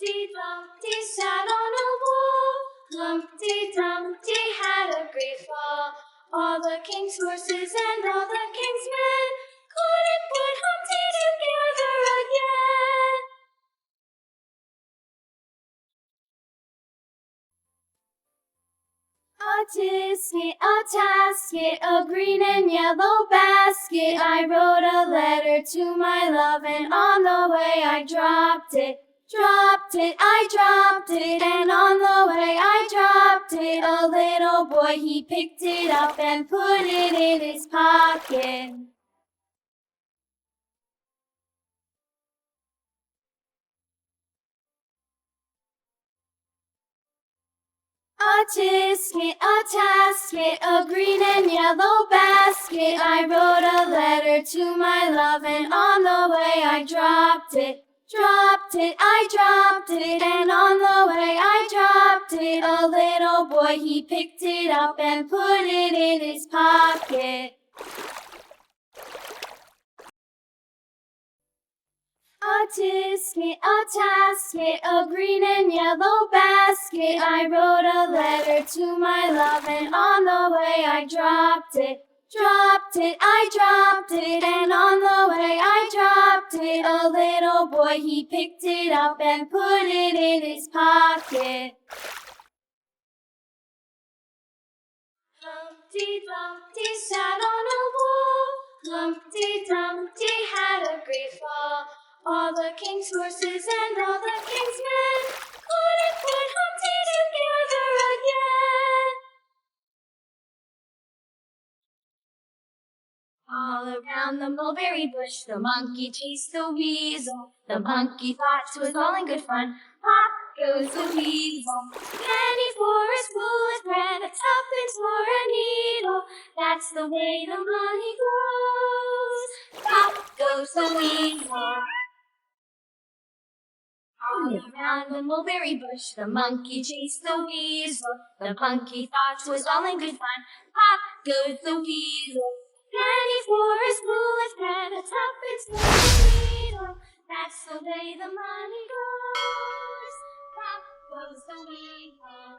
Humpty Dumpty sat on a wall. Humpty Dumpty had a great fall. All the king's horses and all the king's men couldn't put Humpty together again. A tisket, a tasket, a green and yellow basket. I wrote a letter to my love, and on the way I dropped it. I dropped it, and on the way I dropped it. A little boy, he picked it up and put it in his pocket. A tisket, a tasket, a green and yellow basket. I wrote a letter to my love, and on the way I dropped it. I dropped it, and on the way I dropped it. A little boy, he picked it up and put it in his pocket. A tisket, a tasket, a green and yellow basket. I wrote a letter to my love, and on the way I dropped it. I dropped it, and on the way I dropped it. A little boy, he picked it up and put it in his pocket. Humpty Dumpty sat on a wall. Humpty Dumpty had a great fall. All the king's horses and all the king's men couldn't put Humpty together again. All around the mulberry bush, the monkey chased the weasel. The monkey thought 'twas all in good fun. Pop goes the weasel. Penny for a spool of thread, a tuppence for a needle. That's the way the money goes. Pop goes the weasel. All around the mulberry bush, the monkey chased the weasel. The monkey thought 'twas all in good fun. Pop goes the weasel. Penny for a spool of thread, a tuppence for a needle. That's the way the money goes. Pop goes the weasel.